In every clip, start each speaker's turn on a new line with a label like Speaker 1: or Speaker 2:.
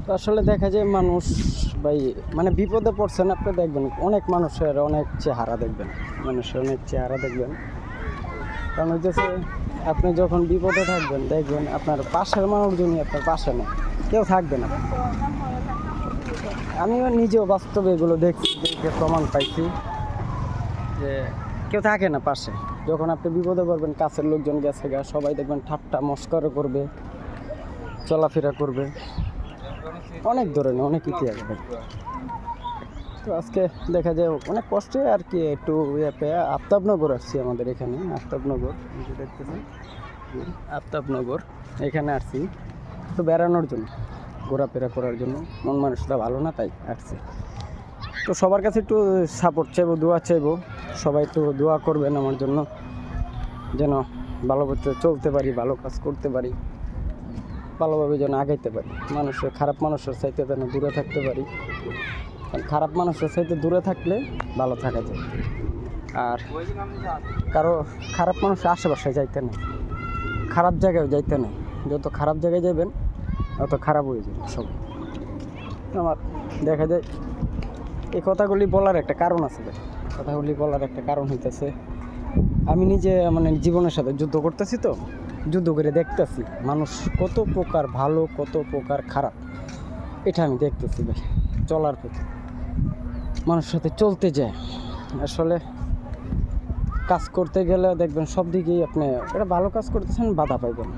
Speaker 1: তো আসলে দেখা যায় মানুষ ভাই মানে বিপদে পড়ছেন, আপনি দেখবেন অনেক মানুষের অনেক চেহারা দেখবেন, মানুষের অনেক চেহারা দেখবেন। কারণ হচ্ছে আপনি যখন বিপদে থাকবেন দেখবেন আপনার পাশের মানুষজনই আপনার পাশে নেই, কেউ থাকবে না। আমিও নিজেও বাস্তবে এগুলো দেখছি, দেখে প্রমাণ পাইছি যে কেউ থাকে না পাশে। যখন আপনি বিপদে পড়বেন কাছের লোকজন গেছে গা, সবাই দেখবেন ঠাট্টা মস্করা করবে, চলাফেরা করবে, অনেক ধরনের অনেক ইতিহাস ভাই। তো আজকে দেখা যায় অনেক কষ্টে আর কি একটু আফতাবনগর আসছি, আমাদের এখানে আফতাবনগর দেখতেছেন, আফতাবনগর এখানে আসছি তো বেড়ানোর জন্য, ঘোরাফেরা করার জন্য। মন মানুষটা ভালো না তাই আসছি। তো সবার কাছে একটু সাপোর্ট চাইবো, দোয়া চাইবো, সবাই একটু দোয়া করবেন আমার জন্য, যেন ভালোভাবে চলতে পারি, ভালো কাজ করতে পারি, ভালোভাবে যেন আগাইতে পারি, মানুষের খারাপ মানুষের চাইতে যেন দূরে থাকতে পারি। কারণ খারাপ মানুষের চাইতে দূরে থাকলে ভালো থাকা যায়। আর কারো খারাপ মানুষের আশেপাশে যাইতে নেই, খারাপ জায়গায় যাইতে নেই। যত খারাপ জায়গায় যাবেন অত খারাপ হয়ে যাবে সব। আমার দেখা যায় এই কথাগুলি বলার একটা কারণ আছে ভাই, কথাগুলি বলার একটা কারণ হইতেছে আমি নিজে মানে জীবনের সাথে যুদ্ধ করতেছি, তো যুদ্ধ করে দেখতেছি মানুষ কত প্রকার ভালো, কত প্রকার খারাপ, এটা আমি দেখতেছি ভাই। চলার পথে মানুষের সাথে চলতে যায়, আসলে কাজ করতে গেলে দেখবেন সব দিকেই আপনি এটা ভালো কাজ করতেছেন বাধা পাইবেন,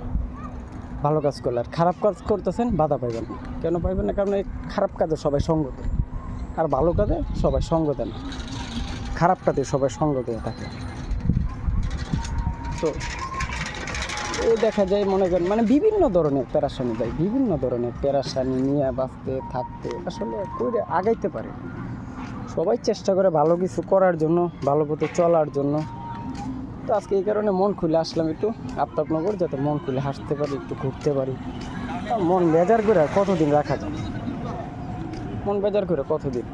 Speaker 1: ভালো কাজ করলে, আর খারাপ কাজ করতেছেন বাধা পাইবেন না। কেন পাইবেন না? কারণ এই খারাপ কাজে সবাই সঙ্গ দেয়, আর ভালো কাজে সবাই সঙ্গ দেয় না, খারাপ কাজে সবাই সঙ্গ দিয়ে থাকে। তো এই দেখা যায় মনে করেন মানে বিভিন্ন ধরনের পেরেশানি ভাই, বিভিন্ন ধরনের পেরেশানি নিয়ে বাঁচতে থাকতে আসলে করে আগাইতে পারে। সবাই চেষ্টা করে ভালো কিছু করার জন্য, ভালো পথে চলার জন্য। তো আজকে এই কারণে মন খুলে আসলাম একটু আফতাবনগর, যাতে মন খুলে হাসতে পারি, একটু ঘুরতে পারি। মন বেজার করে আর কতদিন রাখা যায়, মন বেজার করে কতদিন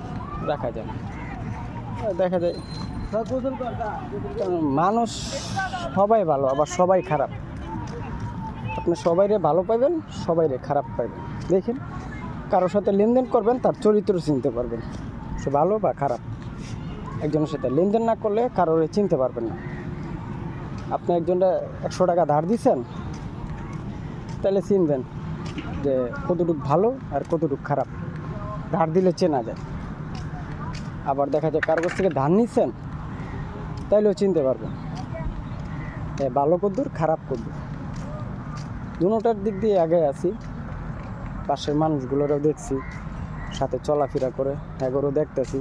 Speaker 1: রাখা যায়। দেখা যায় মানুষ সবাই ভালো আবার সবাই খারাপ, আপনি সবাইরে ভালো পাইবেন, সবাইরে খারাপ পাইবেন। দেখেন কারোর সাথে লেনদেন করবেন, তার চরিত্র চিনতে পারবেন সে ভালো বা খারাপ। একজনের সাথে লেনদেন না করলে কারোরে চিনতে পারবেন না। আপনি একজনটা 100 টাকা ধার দিচ্ছেন, তাহলে চিনবেন যে কতটুকু ভালো আর কতটুকু খারাপ, ধার দিলে চেনা যায়। আবার দেখা যায় কারোর কাছ থেকে ধার নিচ্ছেন, তাইলেও চিনতে পারবেন ভালো কদ্দুর খারাপ কদ্দুর। দুটার দিক দিয়ে আগে আছি, পাশের মানুষগুলোরও দেখছি, সাথে চলাফেরা করে এগোরও দেখতেছি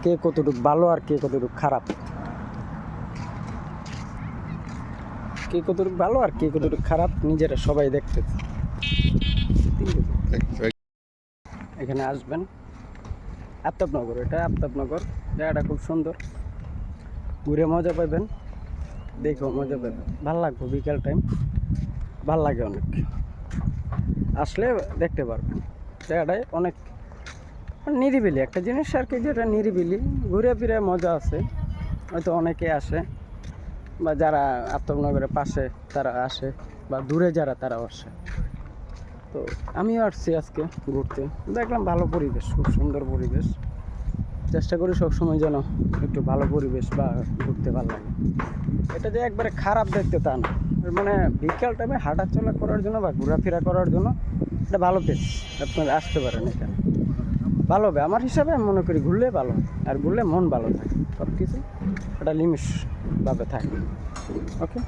Speaker 1: কে কতটুকু ভালো আর কে কতটুকু খারাপ, কে কতটুকু ভালো আর কে কতটুকু খারাপ নিজেরা সবাই দেখতেছি। এখানে আসবেন আফতাবনগর, এটা আফতাবনগর, জায়গাটা খুব সুন্দর, ঘুরে মজা পাইবেন, দেখেও মজা পাইবেন, ভালো লাগবে। বিকেল টাইম ভাল লাগে অনেক, আসলে দেখতে পারবেন। জায়গাটায় অনেক নিরিবিলি একটা জিনিস আর কি, যেটা নিরিবিলি, ঘুরে ফিরে মজা আছে। হয়তো অনেকে আসে, বা যারা আফতাবনগরের পাশে তারা আসে, বা দূরে যারা তারাও আসে। তো আমিও আসছি আজকে ঘুরতে, দেখলাম ভালো পরিবেশ, খুব সুন্দর পরিবেশ। চেষ্টা করি সবসময় যেন একটু ভালো পরিবেশ বা ঘুরতে ভালো লাগে। এটা যে একবারে খারাপ দেখতে তা না, মানে বিকেল টাইমে হাঁটা চলা করার জন্য বা ঘোরাফেরা করার জন্য এটা ভালো প্লেস, আপনারা আসতে পারেন এখানে। ভালো হবে আমার হিসাবে, আমি মনে করি ঘুরলে ভালো, আর ঘুরলে মন ভালো থাকে, সব কিছু একটা লিমিটভাবে থাকে। ওকে।